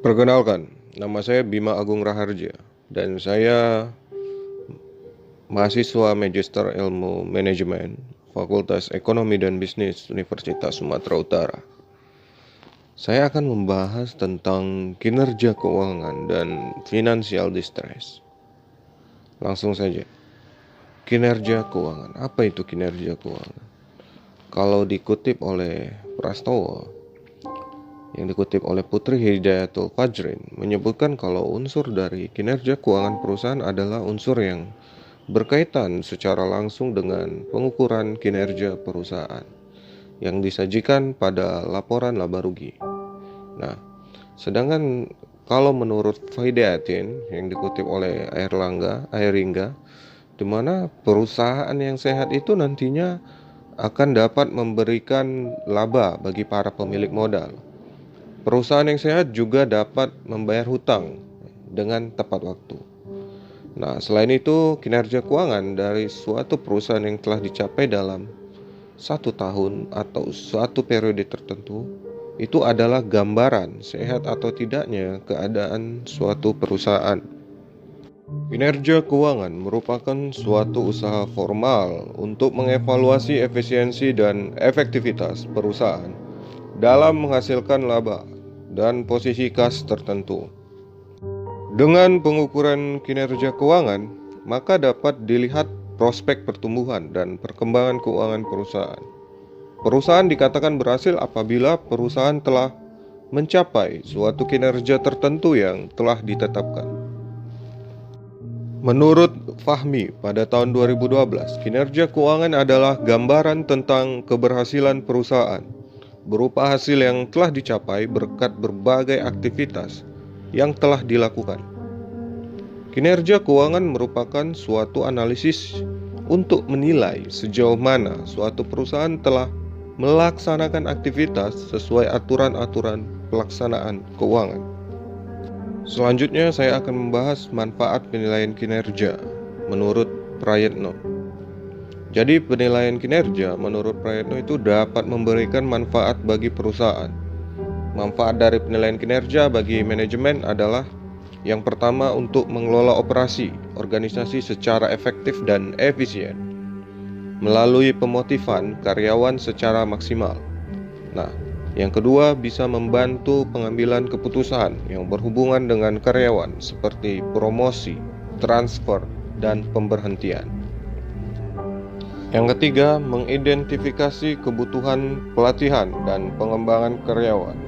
Perkenalkan, nama saya Bima Agung Raharja dan saya mahasiswa Magister Ilmu Manajemen Fakultas Ekonomi dan Bisnis Universitas Sumatera Utara. Saya akan membahas tentang kinerja keuangan dan financial distress. Langsung saja. Kinerja keuangan. Apa itu kinerja keuangan? Kalau dikutip oleh Prastowo, yang dikutip oleh Putri Hidayatul Fajrin, menyebutkan kalau unsur dari kinerja keuangan perusahaan adalah unsur yang berkaitan secara langsung dengan pengukuran kinerja perusahaan yang disajikan pada laporan laba rugi. Nah, sedangkan kalau menurut Hidayatin yang dikutip oleh Airlangga, di mana perusahaan yang sehat itu nantinya akan dapat memberikan laba bagi para pemilik modal. Perusahaan yang sehat juga dapat membayar hutang dengan tepat waktu. Nah, selain itu, kinerja keuangan dari suatu perusahaan yang telah dicapai dalam 1 tahun atau suatu periode tertentu, itu adalah gambaran sehat atau tidaknya keadaan suatu perusahaan. Kinerja keuangan merupakan suatu usaha formal untuk mengevaluasi efisiensi dan efektivitas perusahaan dalam menghasilkan laba dan posisi kas tertentu. Dengan pengukuran kinerja keuangan, maka dapat dilihat prospek pertumbuhan dan perkembangan keuangan perusahaan. Perusahaan dikatakan berhasil apabila perusahaan telah mencapai suatu kinerja tertentu yang telah ditetapkan. Menurut Fahmi, pada tahun 2012, kinerja keuangan adalah gambaran tentang keberhasilan perusahaan berupa hasil yang telah dicapai berkat berbagai aktivitas yang telah dilakukan. Kinerja keuangan merupakan suatu analisis untuk menilai sejauh mana suatu perusahaan telah melaksanakan aktivitas sesuai aturan-aturan pelaksanaan keuangan. Selanjutnya saya akan membahas manfaat penilaian kinerja menurut Prayitno. Jadi penilaian kinerja menurut Prayitno itu dapat memberikan manfaat bagi perusahaan. Manfaat dari penilaian kinerja bagi manajemen adalah yang pertama, untuk mengelola operasi organisasi secara efektif dan efisien melalui pemotifan karyawan secara maksimal. Nah, yang kedua, bisa membantu pengambilan keputusan yang berhubungan dengan karyawan seperti promosi, transfer, dan pemberhentian. Yang ketiga, mengidentifikasi kebutuhan pelatihan dan pengembangan karyawan,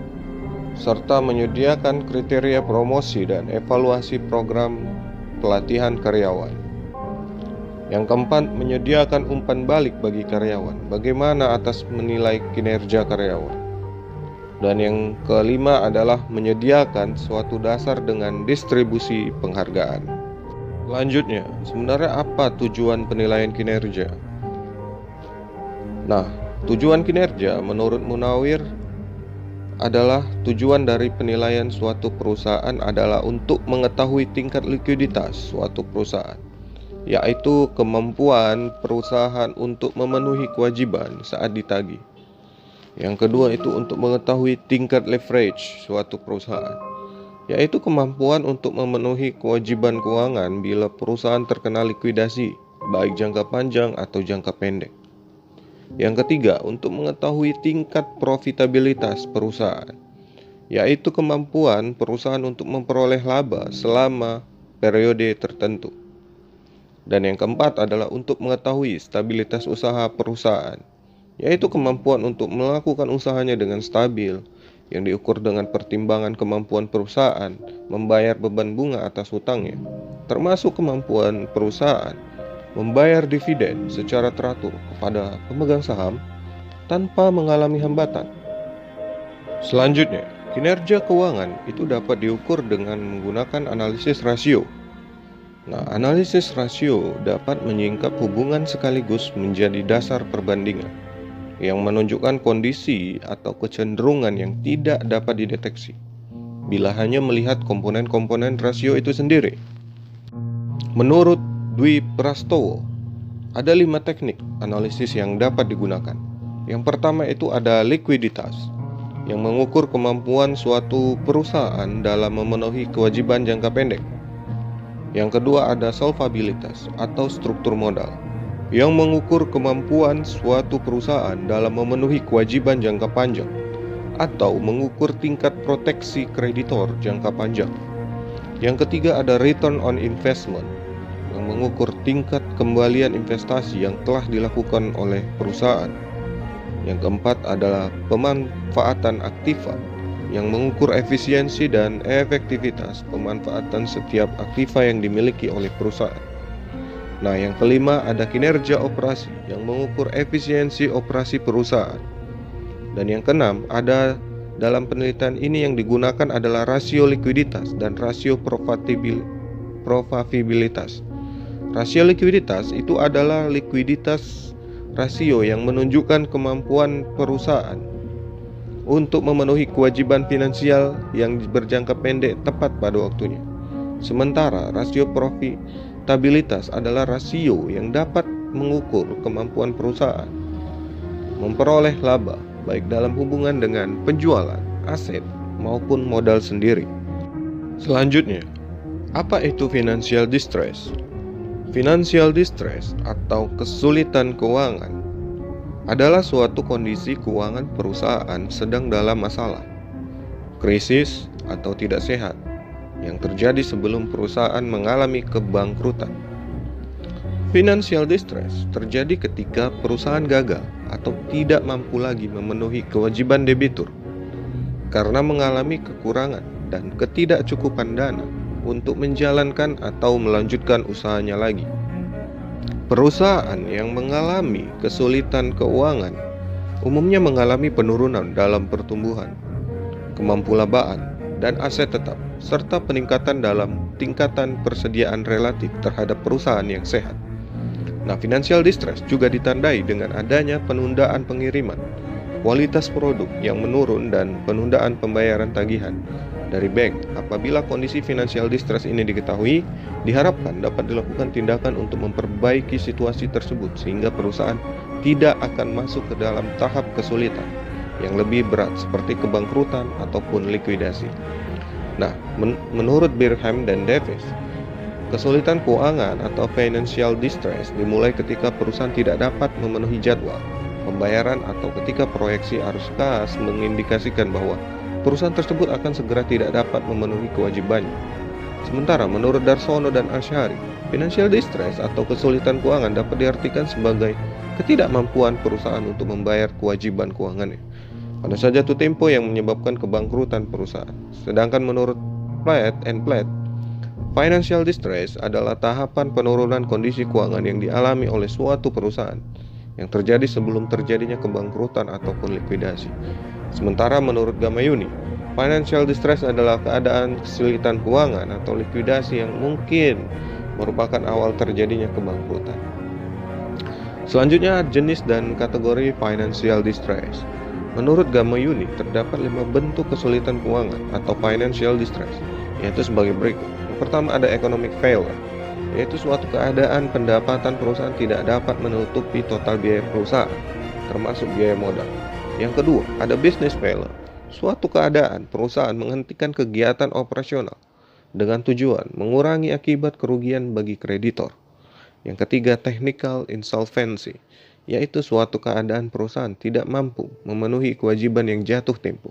serta menyediakan kriteria promosi dan evaluasi program pelatihan karyawan. Yang keempat, menyediakan umpan balik bagi karyawan, bagaimana atas menilai kinerja karyawan. Dan yang kelima adalah menyediakan suatu dasar dengan distribusi penghargaan. Selanjutnya, sebenarnya apa tujuan penilaian kinerja? Nah, tujuan kinerja menurut Munawir adalah tujuan dari penilaian suatu perusahaan adalah untuk mengetahui tingkat likuiditas suatu perusahaan, yaitu kemampuan perusahaan untuk memenuhi kewajiban saat ditagih. Yang kedua itu untuk mengetahui tingkat leverage suatu perusahaan, yaitu kemampuan untuk memenuhi kewajiban keuangan bila perusahaan terkena likuidasi, baik jangka panjang atau jangka pendek. Yang ketiga, untuk mengetahui tingkat profitabilitas perusahaan, yaitu kemampuan perusahaan untuk memperoleh laba selama periode tertentu. Dan yang keempat adalah untuk mengetahui stabilitas usaha perusahaan, yaitu kemampuan untuk melakukan usahanya dengan stabil, yang diukur dengan pertimbangan kemampuan perusahaan membayar beban bunga atas hutangnya, termasuk kemampuan perusahaan membayar dividen secara teratur kepada pemegang saham tanpa mengalami hambatan. Selanjutnya, kinerja keuangan itu dapat diukur dengan menggunakan analisis rasio. Nah, analisis rasio dapat menyingkap hubungan sekaligus menjadi dasar perbandingan yang menunjukkan kondisi atau kecenderungan yang tidak dapat dideteksi bila hanya melihat komponen-komponen rasio itu sendiri. Menurut Dwi Prastowo, ada 5 teknik analisis yang dapat digunakan. Yang pertama itu ada likuiditas. yang mengukur kemampuan suatu perusahaan dalam memenuhi kewajiban jangka pendek. Yang kedua ada solvabilitas atau struktur modal, yang mengukur kemampuan suatu perusahaan dalam memenuhi kewajiban jangka panjang atau mengukur tingkat proteksi kreditor jangka panjang. Yang ketiga ada return on investment, yang mengukur tingkat kembalian investasi yang telah dilakukan oleh perusahaan. Yang keempat adalah pemanfaatan aktiva, yang mengukur efisiensi dan efektivitas pemanfaatan setiap aktiva yang dimiliki oleh perusahaan. Nah, yang kelima ada kinerja operasi, yang mengukur efisiensi operasi perusahaan. Dan yang keenam ada dalam penelitian ini yang digunakan adalah rasio likuiditas dan rasio profitabilitas. Rasio likuiditas itu adalah likuiditas rasio yang menunjukkan kemampuan perusahaan untuk memenuhi kewajiban finansial yang berjangka pendek tepat pada waktunya. Sementara rasio profitabilitas adalah rasio yang dapat mengukur kemampuan perusahaan memperoleh laba baik dalam hubungan dengan penjualan, aset, maupun modal sendiri. Selanjutnya, apa itu financial distress? Financial distress atau kesulitan keuangan adalah suatu kondisi keuangan perusahaan sedang dalam masalah, krisis, atau tidak sehat yang terjadi sebelum perusahaan mengalami kebangkrutan. Financial distress terjadi ketika perusahaan gagal atau tidak mampu lagi memenuhi kewajiban debitur karena mengalami kekurangan dan ketidakcukupan dana untuk menjalankan atau melanjutkan usahanya lagi. Perusahaan yang mengalami kesulitan keuangan umumnya mengalami penurunan dalam pertumbuhan, kemampuan dan aset tetap, serta peningkatan dalam tingkatan persediaan relatif terhadap perusahaan yang sehat. Nah, financial distress juga ditandai dengan adanya penundaan pengiriman, kualitas produk yang menurun, dan penundaan pembayaran tagihan dari bank. Apabila kondisi financial distress ini diketahui, diharapkan dapat dilakukan tindakan untuk memperbaiki situasi tersebut sehingga perusahaan tidak akan masuk ke dalam tahap kesulitan yang lebih berat seperti kebangkrutan ataupun likuidasi. Nah, menurut Birham dan Davis, kesulitan keuangan atau financial distress dimulai ketika perusahaan tidak dapat memenuhi jadwal pembayaran atau ketika proyeksi arus kas mengindikasikan bahwa perusahaan tersebut akan segera tidak dapat memenuhi kewajibannya. Sementara menurut Darsono dan Ashari, financial distress atau kesulitan keuangan dapat diartikan sebagai ketidakmampuan perusahaan untuk membayar kewajiban keuangannya pada saat jatuh tempo yang menyebabkan kebangkrutan perusahaan. Sedangkan menurut Platt and Platt, financial distress adalah tahapan penurunan kondisi keuangan yang dialami oleh suatu perusahaan yang terjadi sebelum terjadinya kebangkrutan ataupun likuidasi. Sementara menurut Gamayuni, financial distress adalah keadaan kesulitan keuangan atau likuidasi yang mungkin merupakan awal terjadinya kebangkrutan. Selanjutnya, jenis dan kategori financial distress. Menurut Gamayuni, terdapat 5 bentuk kesulitan keuangan atau financial distress, yaitu sebagai berikut. Yang pertama ada economic failure, yaitu suatu keadaan pendapatan perusahaan tidak dapat menutupi total biaya perusahaan, termasuk biaya modal. Yang kedua, ada business failure, suatu keadaan perusahaan menghentikan kegiatan operasional dengan tujuan mengurangi akibat kerugian bagi kreditor. Yang ketiga, technical insolvency, yaitu suatu keadaan perusahaan tidak mampu memenuhi kewajiban yang jatuh tempo.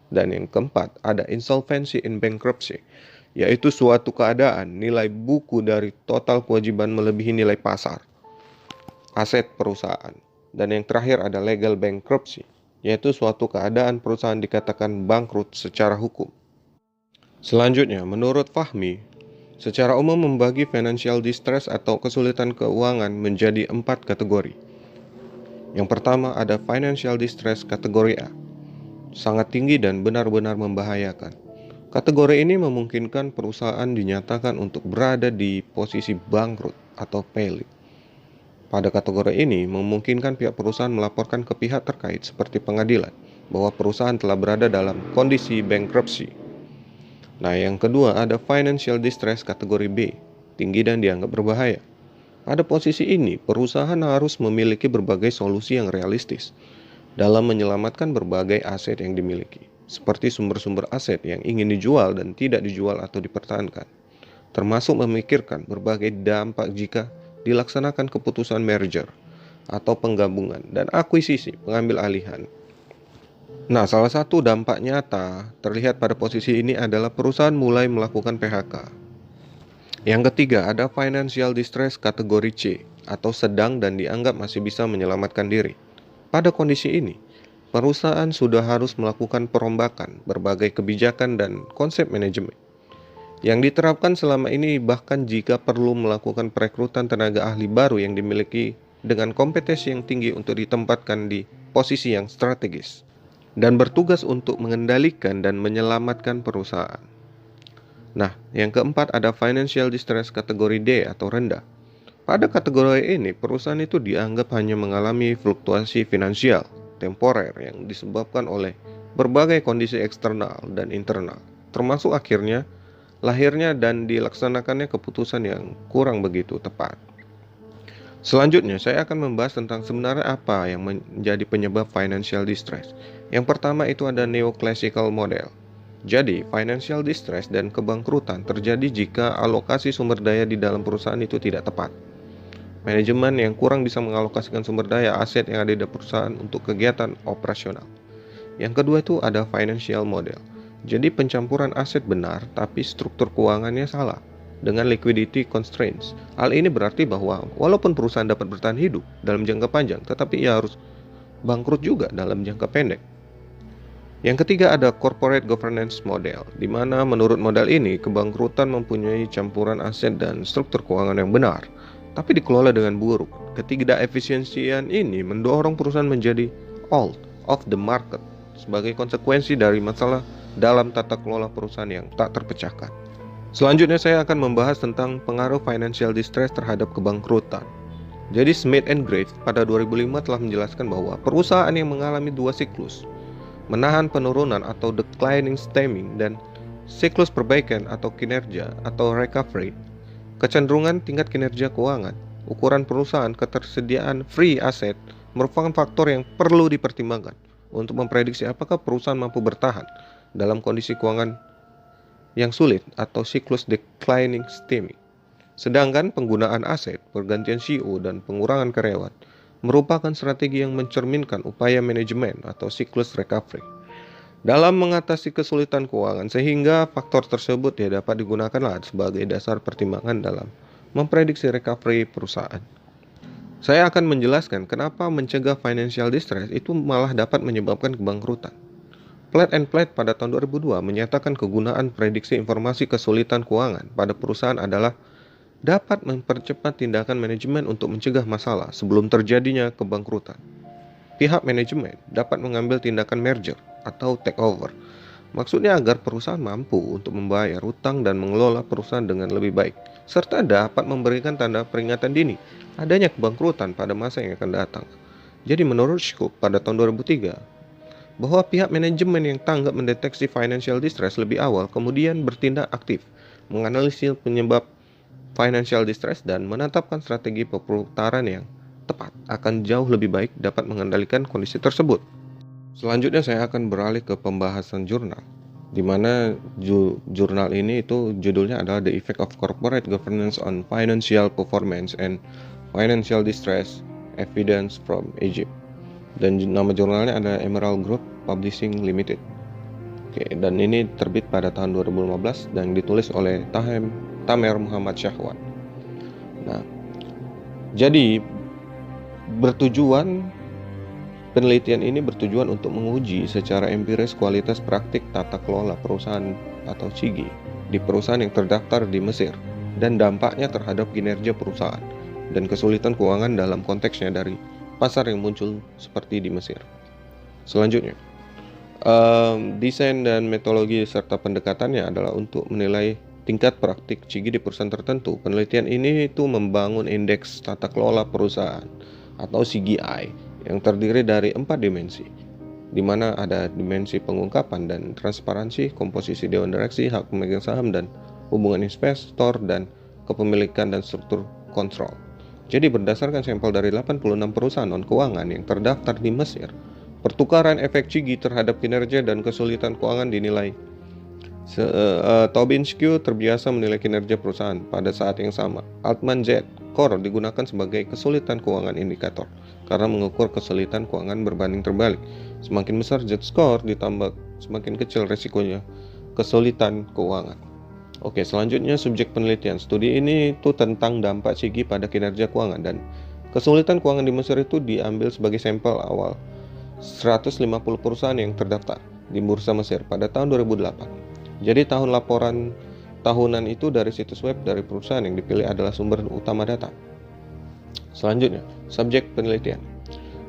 Dan yang keempat, ada insolvency in bankruptcy, yaitu suatu keadaan nilai buku dari total kewajiban melebihi nilai pasar aset perusahaan. Dan yang terakhir ada legal bankruptcy, yaitu suatu keadaan perusahaan dikatakan bangkrut secara hukum. Selanjutnya, menurut Fahmi, secara umum membagi financial distress atau kesulitan keuangan menjadi 4 kategori. Yang pertama ada financial distress kategori A, sangat tinggi dan benar-benar membahayakan. Kategori ini memungkinkan perusahaan dinyatakan untuk berada di posisi bangkrut atau failing. Pada kategori ini memungkinkan pihak perusahaan melaporkan ke pihak terkait seperti pengadilan bahwa perusahaan telah berada dalam kondisi bankruptcy. Nah, yang kedua ada financial distress kategori B, tinggi dan dianggap berbahaya. Pada posisi ini, perusahaan harus memiliki berbagai solusi yang realistis dalam menyelamatkan berbagai aset yang dimiliki, seperti sumber-sumber aset yang ingin dijual dan tidak dijual atau dipertahankan, termasuk memikirkan berbagai dampak jika dilaksanakan keputusan merger atau penggabungan dan akuisisi pengambil alihan. Nah, salah satu dampak nyata terlihat pada posisi ini adalah perusahaan mulai melakukan PHK. Yang ketiga, ada financial distress kategori C atau sedang dan dianggap masih bisa menyelamatkan diri. Pada kondisi ini, perusahaan sudah harus melakukan perombakan berbagai kebijakan dan konsep manajemen yang diterapkan selama ini, bahkan jika perlu melakukan perekrutan tenaga ahli baru yang dimiliki dengan kompetensi yang tinggi untuk ditempatkan di posisi yang strategis dan bertugas untuk mengendalikan dan menyelamatkan perusahaan. Nah, yang keempat ada financial distress kategori D atau rendah. Pada kategori ini, perusahaan itu dianggap hanya mengalami fluktuasi finansial temporer yang disebabkan oleh berbagai kondisi eksternal dan internal, termasuk akhirnya lahirnya dan dilaksanakannya keputusan yang kurang begitu tepat. Selanjutnya, saya akan membahas tentang sebenarnya apa yang menjadi penyebab financial distress. Yang pertama itu ada neoclassical model. Jadi, financial distress dan kebangkrutan terjadi jika alokasi sumber daya di dalam perusahaan itu tidak tepat. Manajemen yang kurang bisa mengalokasikan sumber daya aset yang ada di perusahaan untuk kegiatan operasional. Yang kedua itu ada financial model. Jadi, pencampuran aset benar tapi struktur keuangannya salah dengan liquidity constraints. Hal ini berarti bahwa walaupun perusahaan dapat bertahan hidup dalam jangka panjang, tetapi ia harus bangkrut juga dalam jangka pendek. Yang ketiga ada corporate governance model, di mana menurut model ini kebangkrutan mempunyai campuran aset dan struktur keuangan yang benar, tapi dikelola dengan buruk. Ketidakefisiensian ini mendorong perusahaan menjadi out of the market sebagai konsekuensi dari masalah dalam tata kelola perusahaan yang tak terpecahkan. Selanjutnya saya akan membahas tentang pengaruh financial distress terhadap kebangkrutan. Jadi Smith and Graves pada 2005 telah menjelaskan bahwa perusahaan yang mengalami dua siklus, menahan penurunan atau declining stemming dan siklus perbaikan atau kinerja atau recovery, kecenderungan tingkat kinerja keuangan, ukuran perusahaan, ketersediaan free asset merupakan faktor yang perlu dipertimbangkan untuk memprediksi apakah perusahaan mampu bertahan dalam kondisi keuangan yang sulit atau siklus declining stemming. Sedangkan penggunaan aset, pergantian CEO, dan pengurangan karyawan merupakan strategi yang mencerminkan upaya manajemen atau siklus recovery dalam mengatasi kesulitan keuangan, sehingga faktor tersebut dapat digunakan sebagai dasar pertimbangan dalam memprediksi recovery perusahaan. Saya akan menjelaskan kenapa mencegah financial distress itu malah dapat menyebabkan kebangkrutan. Platt and Platt pada tahun 2002 menyatakan kegunaan prediksi informasi kesulitan keuangan pada perusahaan adalah dapat mempercepat tindakan manajemen untuk mencegah masalah sebelum terjadinya kebangkrutan. Pihak manajemen dapat mengambil tindakan merger atau takeover. Maksudnya agar perusahaan mampu untuk membayar utang dan mengelola perusahaan dengan lebih baik, serta dapat memberikan tanda peringatan dini adanya kebangkrutan pada masa yang akan datang. Jadi menurut Scoop pada tahun 2003, bahwa pihak manajemen yang tanggap mendeteksi financial distress lebih awal kemudian bertindak aktif, menganalisis penyebab financial distress dan menetapkan strategi pemutaran yang tepat akan jauh lebih baik dapat mengendalikan kondisi tersebut. Selanjutnya saya akan beralih ke pembahasan jurnal, di mana jurnal ini itu judulnya adalah The Effect of Corporate Governance on Financial Performance and Financial Distress Evidence from Egypt. Dan nama jurnalnya adalah Emerald Group Publishing Limited. Oke, dan ini terbit pada tahun 2015 dan ditulis oleh Tamer Muhammad Syahwan. Nah, jadi penelitian ini bertujuan untuk menguji secara empiris kualitas praktik tata kelola perusahaan atau CIGI di perusahaan yang terdaftar di Mesir dan dampaknya terhadap kinerja perusahaan dan kesulitan keuangan dalam konteksnya dari pasar yang muncul seperti di Mesir. Selanjutnya, desain dan metodologi serta pendekatannya adalah untuk menilai tingkat praktik CIGI di perusahaan tertentu. Penelitian ini itu membangun indeks tata kelola perusahaan atau CGI yang terdiri dari 4 dimensi, di mana ada dimensi pengungkapan dan transparansi, komposisi dewan direksi, hak pemegang saham dan hubungan investor, dan kepemilikan dan struktur kontrol. Jadi berdasarkan sampel dari 86 perusahaan non-keuangan yang terdaftar di Mesir, Pertukaran efek Chigi terhadap kinerja dan kesulitan keuangan dinilai. Tobinski terbiasa menilai kinerja perusahaan pada saat yang sama. Altman Z-score digunakan sebagai kesulitan keuangan indikator karena mengukur kesulitan keuangan berbanding terbalik. Semakin besar Z-score ditambah semakin kecil resikonya kesulitan keuangan. Oke, selanjutnya subjek penelitian. Studi ini itu tentang dampak Chigi pada kinerja keuangan dan kesulitan keuangan di Mesir itu diambil sebagai sampel awal 150 perusahaan yang terdaftar di Bursa Mesir pada tahun 2008. Jadi tahun laporan tahunan itu dari situs web dari perusahaan yang dipilih adalah sumber utama data. Selanjutnya, subjek penelitian.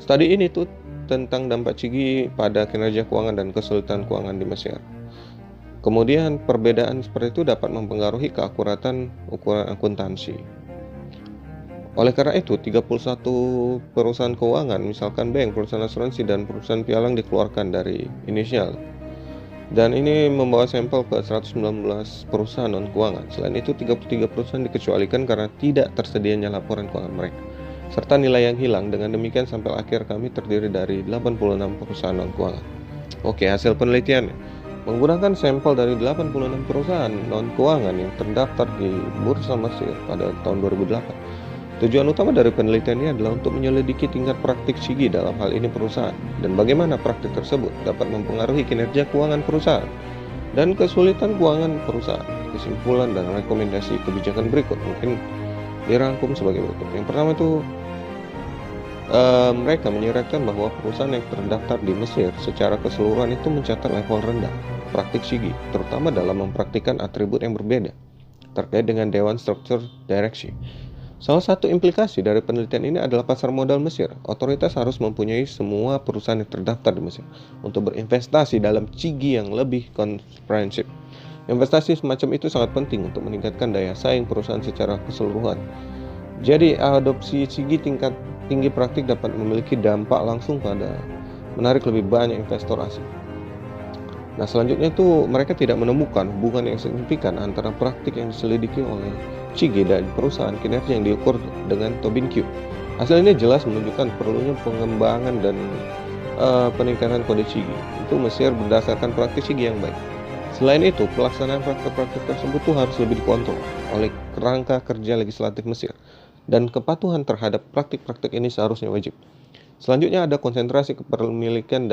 Studi ini tuh tentang dampak Chigi pada kinerja keuangan dan kesulitan keuangan di Mesir. Kemudian perbedaan seperti itu dapat mempengaruhi keakuratan ukuran akuntansi. Oleh karena itu, 31 perusahaan keuangan, misalkan bank, perusahaan asuransi, dan perusahaan pialang dikeluarkan dari inisial. Dan ini membawa sampel ke 119 perusahaan non-keuangan. Selain itu, 33 perusahaan dikecualikan karena tidak tersedianya laporan keuangan mereka, serta nilai yang hilang. Dengan demikian, sampel akhir kami terdiri dari 86 perusahaan non-keuangan. Oke, hasil penelitiannya. Menggunakan sampel dari 86 perusahaan non-keuangan yang terdaftar di Bursa Mesir pada tahun 2008. Tujuan utama dari penelitian ini adalah untuk menyelidiki tingkat praktik Chigi dalam hal ini perusahaan dan bagaimana praktik tersebut dapat mempengaruhi kinerja keuangan perusahaan dan kesulitan keuangan perusahaan. Kesimpulan dan rekomendasi kebijakan berikut mungkin dirangkum sebagai berikut. Yang pertama itu mereka menyiratkan bahwa perusahaan yang terdaftar di Mesir secara keseluruhan itu mencatat level rendah praktik Chigi, terutama dalam mempraktikkan atribut yang berbeda terkait dengan Dewan Struktur Direksi. Salah satu implikasi dari penelitian ini adalah pasar modal Mesir. Otoritas harus mempunyai semua perusahaan yang terdaftar di Mesir untuk berinvestasi dalam Chigi yang lebih komprehensif. Investasi semacam itu sangat penting untuk meningkatkan daya saing perusahaan secara keseluruhan. Jadi, adopsi Chigi tingkat tinggi praktik dapat memiliki dampak langsung pada menarik lebih banyak investor asing. Nah, selanjutnya itu mereka tidak menemukan hubungan yang signifikan antara praktik yang diselidiki oleh Chigi dan perusahaan kinerja yang diukur dengan Tobin-Q. Hasil ini jelas menunjukkan perlunya pengembangan dan peningkatan kode Chigi itu Mesir berdasarkan praktik Chigi yang baik. Selain itu, pelaksanaan praktik-praktik tersebut tuh harus lebih dikontrol oleh kerangka kerja legislatif Mesir dan kepatuhan terhadap praktik-praktik ini seharusnya wajib. Selanjutnya ada konsentrasi kepemilikan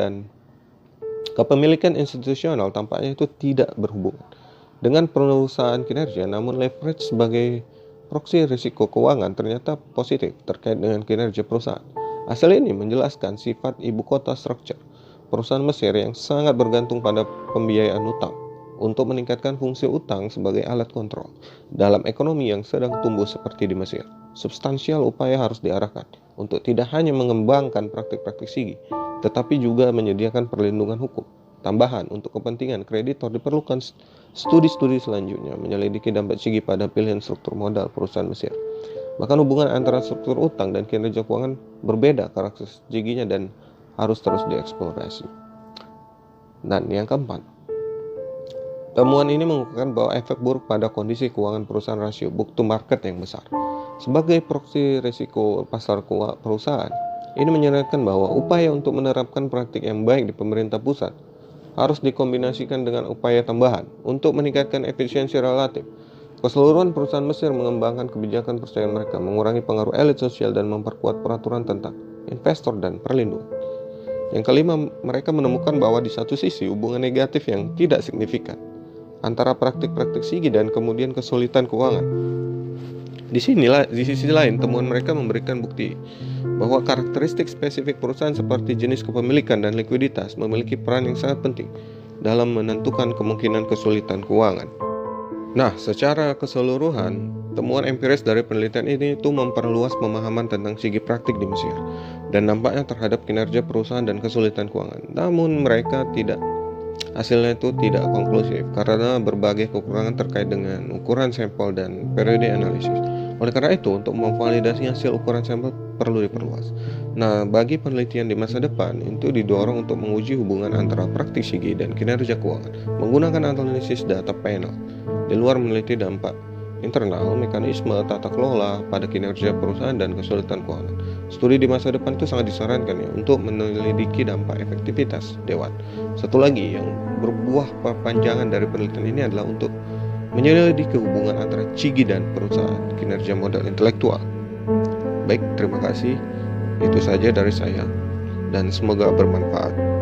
institusional tampaknya itu tidak berhubungan dengan perusahaan kinerja, namun leverage sebagai proksi risiko keuangan ternyata positif terkait dengan kinerja perusahaan. Hasil ini menjelaskan sifat ibu kota structure perusahaan Mesir yang sangat bergantung pada pembiayaan utang untuk meningkatkan fungsi utang sebagai alat kontrol dalam ekonomi yang sedang tumbuh seperti di Mesir. Substansial upaya harus diarahkan untuk tidak hanya mengembangkan praktik-praktik Chigi, tetapi juga menyediakan perlindungan hukum tambahan untuk kepentingan kreditor. Diperlukan studi-studi selanjutnya menyelidiki dampak Chigi pada pilihan struktur modal perusahaan Mesir. Bahkan hubungan antara struktur utang dan kinerja keuangan berbeda karakter Chigi-nya dan harus terus dieksplorasi. Dan yang keempat, temuan ini mengukuhkan bahwa efek buruk pada kondisi keuangan perusahaan rasio book to market yang besar. Sebagai proksi risiko pasar perusahaan, ini menyeratkan bahwa upaya untuk menerapkan praktik yang baik di pemerintah pusat harus dikombinasikan dengan upaya tambahan untuk meningkatkan efisiensi relatif. Keseluruhan perusahaan Mesir mengembangkan kebijakan persaingan mereka, mengurangi pengaruh elit sosial dan memperkuat peraturan tentang investor dan perlindungan. Yang kelima, mereka menemukan bahwa di satu sisi hubungan negatif yang tidak signifikan antara praktik-praktik Chigi dan kemudian kesulitan keuangan. Di sisi lain, temuan mereka memberikan bukti bahwa karakteristik spesifik perusahaan seperti jenis kepemilikan dan likuiditas memiliki peran yang sangat penting dalam menentukan kemungkinan kesulitan keuangan. Nah, secara keseluruhan, temuan empiris dari penelitian ini itu memperluas pemahaman tentang Chigi praktik di Mesir dan dampaknya terhadap kinerja perusahaan dan kesulitan keuangan. Namun hasilnya itu tidak konklusif karena berbagai kekurangan terkait dengan ukuran sampel dan periode analisis. Oleh karena itu, untuk memvalidasi hasil ukuran sampel perlu diperluas. Nah, bagi penelitian di masa depan, itu didorong untuk menguji hubungan antara praktik Chigi dan kinerja keuangan menggunakan analisis data panel. Di luar meneliti dampak internal, mekanisme tata kelola pada kinerja perusahaan dan kesulitan keuangan. Studi di masa depan itu sangat disarankan ya untuk menyelidiki dampak efektivitas dewan. Satu lagi yang berbuah perpanjangan dari penelitian ini adalah untuk menyelidiki hubungan antara Chigi dan perusahaan kinerja modal intelektual. Baik, terima kasih. Itu saja dari saya dan semoga bermanfaat.